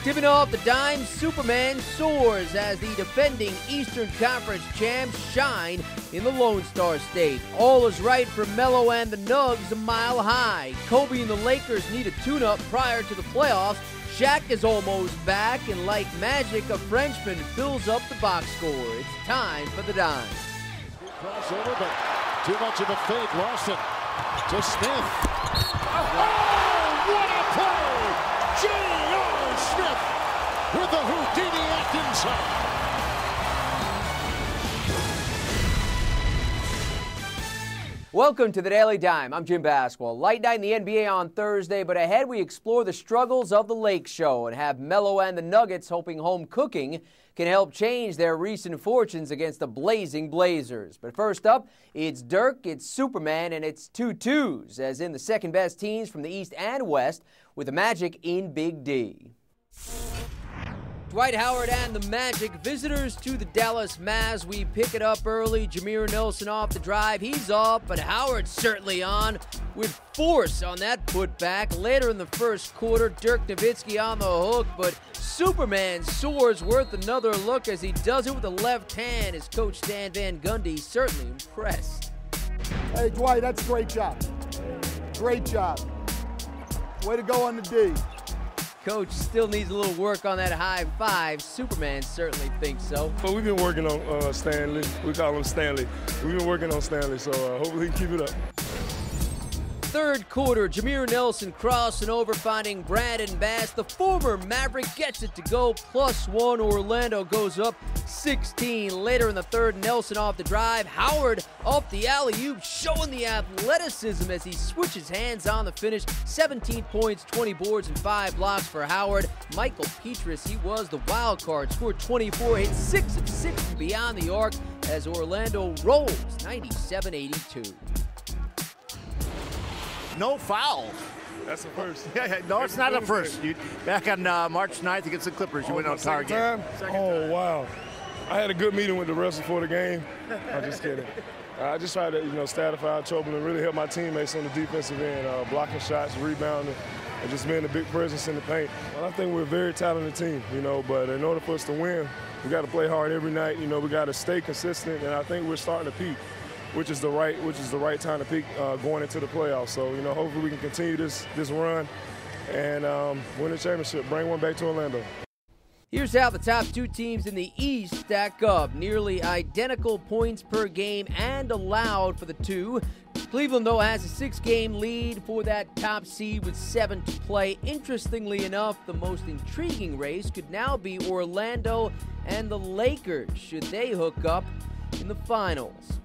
Tipping off the dime, Superman soars as the defending Eastern Conference champs shine in the Lone Star State. All is right for Melo and the Nugs a mile high. Kobe and the Lakers need a tune-up prior to the playoffs. Shaq is almost back, and like magic, a Frenchman fills up the box score. It's time for the dime. Crossover, but too much of a fake. Lawson to Smith. Oh, what a play! J.R. Smith with the Houdini act inside. Welcome to the Daily Dime. I'm Jim Basquel. Light night in the NBA on Thursday, but ahead we explore the struggles of the Lake Show and have Melo and the Nuggets hoping home cooking can help change their recent fortunes against the blazing Blazers. But first up, it's Dirk, it's Superman, and it's 2-2s, as in the second best teams from the East and West, with the Magic in Big D. Dwight Howard and the Magic, visitors to the Dallas Mavs. We pick it up early. Jameer Nelson off the drive. He's off, but Howard's certainly on with force on that putback. Later in the first quarter, Dirk Nowitzki on the hook, but Superman soars, worth another look as he does it with the left hand. His coach Stan Van Gundy certainly impressed. Hey, Dwight, that's a great job. Great job. Way to go on the D. Coach still needs a little work on that high five. Superman certainly thinks so. But we've been working on Stanley. We call him Stanley. We've been working on Stanley, so hopefully he can keep it up. Third quarter, Jameer Nelson crossing over, finding Brandon Bass. The former Maverick gets it to go. +1. Orlando goes up 16. Later in the third, Nelson off the drive. Howard off the alley-oop, showing the athleticism as he switches hands on the finish. 17 points, 20 boards, and 5 blocks for Howard. Michael Petrus, he was the wild card, scored 24, hit 6 of 6 beyond the arc as Orlando rolls 97-82. No foul. That's the first. No, it's not the first. Back on March 9th against the Clippers, you went on target. Oh, wow. I had a good meeting with the refs before the game. I'm just kidding. I just tried to, stay foul trouble and really help my teammates on the defensive end, blocking shots, rebounding, and just being a big presence in the paint. Well, I think we're a very talented team, but in order for us to win, we got to play hard every night. We got to stay consistent, and I think we're starting to peak, which is the right time to peak going into the playoffs. So, hopefully we can continue this run and win the championship, bring one back to Orlando. Here's how the top two teams in the East stack up. Nearly identical points per game and allowed for the two. Cleveland, though, has a 6-game lead for that top seed with 7 to play. Interestingly enough, the most intriguing race could now be Orlando and the Lakers, should they hook up in the finals.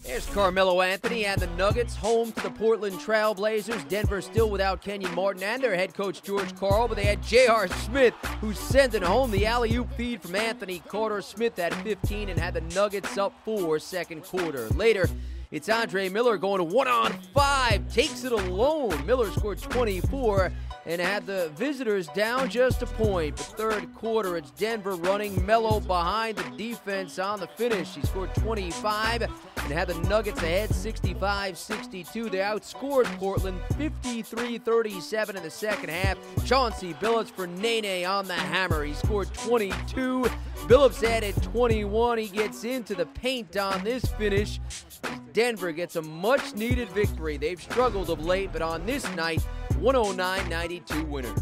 There's Carmelo Anthony and the Nuggets home to the Portland Trail Blazers. Denver still without Kenyon Martin and their head coach George Karl, but they had J.R. Smith, who's sending home the alley-oop feed from Anthony. Carter Smith had 15 and had the Nuggets up 4 second quarter. Later, it's Andre Miller going to 1-on-5, takes it alone. Miller scored 24 and had the visitors down just a point. But third quarter, it's Denver running. Melo behind the defense on the finish. He scored 25 and had the Nuggets ahead 65-62. They outscored Portland 53-37 in the second half. Chauncey Billups for Nene on the hammer. He scored 22. Billups added 21. He gets into the paint on this finish. Denver gets a much-needed victory. They've struggled of late, but on this night, 109-92 winners.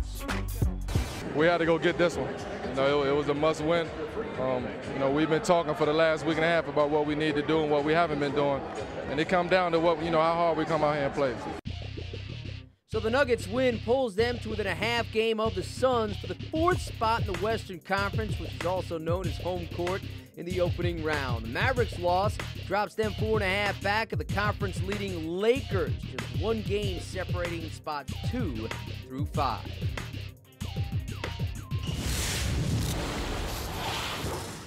We had to go get this one. It was a must-win. We've been talking for the last week and a half about what we need to do and what we haven't been doing, and it comes down to how hard we come out here and play. So the Nuggets win pulls them to within a half game of the Suns for the 4th spot in the Western Conference, which is also known as home court in the opening round. The Mavericks' loss drops them 4.5 back of the conference-leading Lakers, just 1 game separating spots 2 through 5.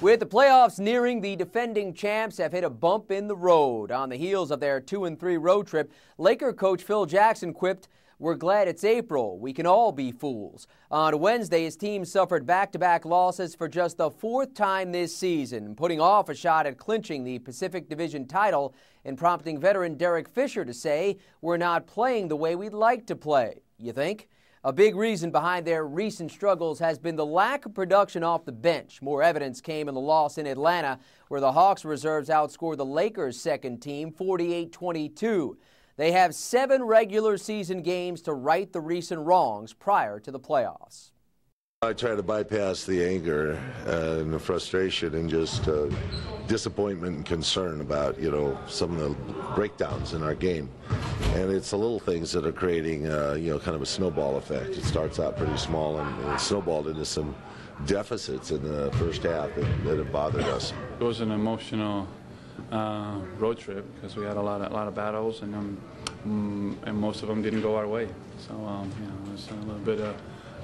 With the playoffs nearing, the defending champs have hit a bump in the road. On the heels of their 2-3 road trip, Laker coach Phil Jackson quipped, "We're glad it's April. We can all be fools." On Wednesday, his team suffered back-to-back losses for just the 4th time this season, putting off a shot at clinching the Pacific Division title and prompting veteran Derek Fisher to say, "We're not playing the way we'd like to play." you think? A big reason behind their recent struggles has been the lack of production off the bench. More evidence came in the loss in Atlanta, where the Hawks reserves outscored the Lakers' second team 48-22. They have 7 regular season games to right the recent wrongs prior to the playoffs. I try to bypass the anger and the frustration and just disappointment and concern about, some of the breakdowns in our game. And it's the little things that are creating, kind of a snowball effect. It starts out pretty small and it snowballed into some deficits in the first half that have bothered us. It was an emotional road trip because we had a lot of battles and most of them didn't go our way. So, it was a little bit of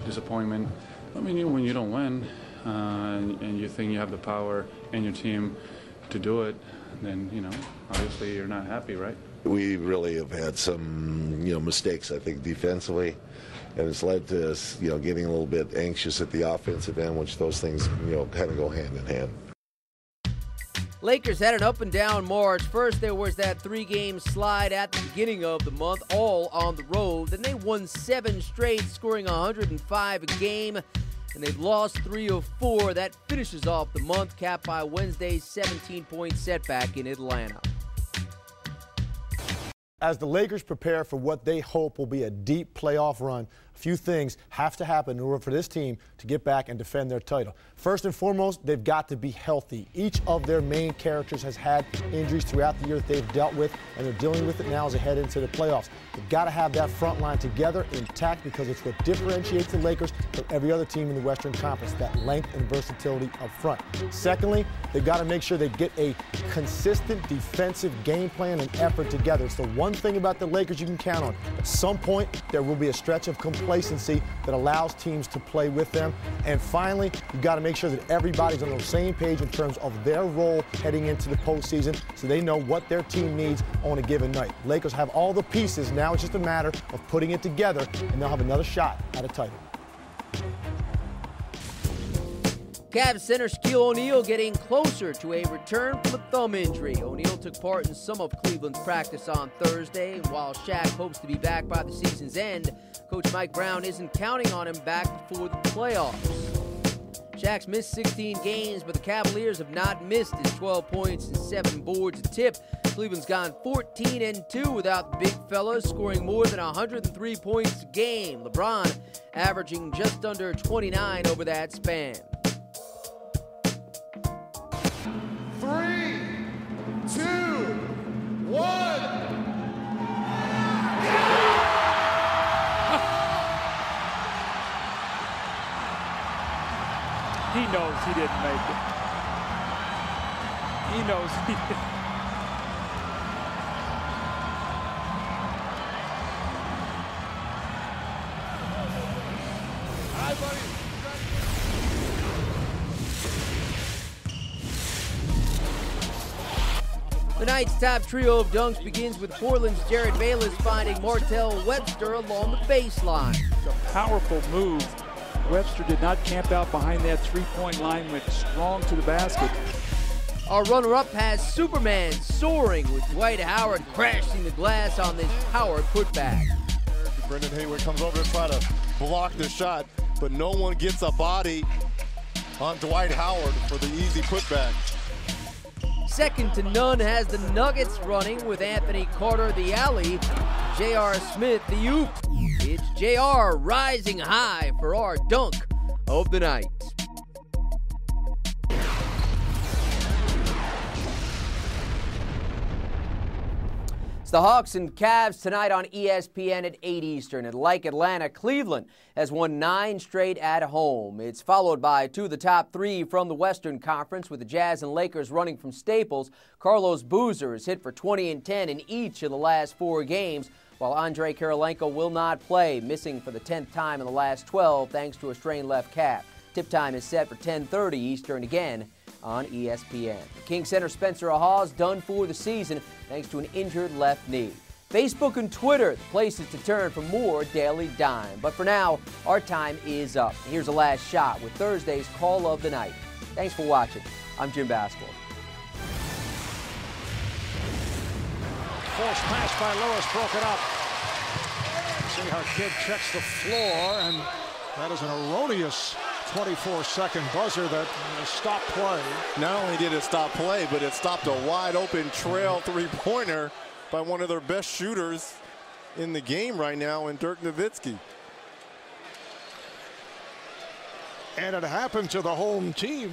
disappointment. I mean, when you don't win and you think you have the power and your team to do it, then, obviously you're not happy, right? We really have had some, mistakes, I think, defensively, and it's led to us, getting a little bit anxious at the offensive end, which those things, kind of go hand in hand. Lakers had an up-and-down March. First, there was that 3-game slide at the beginning of the month, all on the road. Then they won 7 straight, scoring 105 a game, and they've lost 3 of 4. That finishes off the month, capped by Wednesday's 17-point setback in Atlanta. As the Lakers prepare for what they hope will be a deep playoff run, a few things have to happen in order for this team to get back and defend their title. First and foremost, they've got to be healthy. Each of their main characters has had injuries throughout the year that they've dealt with, and they're dealing with it now as they head into the playoffs. They've got to have that front line together intact because it's what differentiates the Lakers from every other team in the Western Conference, that length and versatility up front. Secondly, they've got to make sure they get a consistent defensive game plan and effort together. It's the one thing about the Lakers you can count on. At some point, there will be a stretch of complacency that allows teams to play with them. And finally, you've got to make sure that everybody's on the same page in terms of their role heading into the postseason so they know what their team needs on a given night. Lakers have all the pieces. Now it's just a matter of putting it together, and they'll have another shot at a title. Cavs center Shaquille O'Neal getting closer to a return from a thumb injury. O'Neal took part in some of Cleveland's practice on Thursday, and while Shaq hopes to be back by the season's end, Coach Mike Brown isn't counting on him back before the playoffs. Shaq's missed 16 games, but the Cavaliers have not missed his 12 points and 7 boards a tip. Cleveland's gone 14-2 without the big fella, scoring more than 103 points a game. LeBron averaging just under 29 over that span. 3, 2, 1. He knows he didn't make it. He knows he didn't. Hi, buddy. The night's top trio of dunks begins with Portland's Jared Bayless finding Martell Webster along the baseline. A powerful move. Webster did not camp out behind that three-point line, went strong to the basket. Our runner-up has Superman soaring with Dwight Howard crashing the glass on this Howard putback. Brendan Haywood comes over to try to block the shot, but no one gets a body on Dwight Howard for the easy putback. Second to none has the Nuggets running with Anthony Carter the alley, J.R. Smith the oop. It's J.R. rising high for our dunk of the night. It's the Hawks and Cavs tonight on ESPN at 8 Eastern. And like Atlanta, Cleveland has won 9 straight at home. It's followed by 2 of the top 3 from the Western Conference, with the Jazz and Lakers running from Staples. Carlos Boozer has hit for 20 and 10 in each of the last 4 games, while Andre Kirilenko will not play, missing for the 10th time in the last 12 thanks to a strained left calf. Tip time is set for 10:30 Eastern again on ESPN. King center Spencer Hawes done for the season thanks to an injured left knee. Facebook and Twitter, the places to turn for more Daily Dime. But for now, our time is up. Here's a last shot with Thursday's Call of the Night. Thanks for watching. I'm Jim Baskell. Forced pass by Lewis, broken up. See how Kidd checks the floor, and that is an erroneous 24-second buzzer that stopped play. Not only did it stop play, but it stopped a wide open trail three-pointer by one of their best shooters in the game right now in Dirk Nowitzki. And it happened to the home team.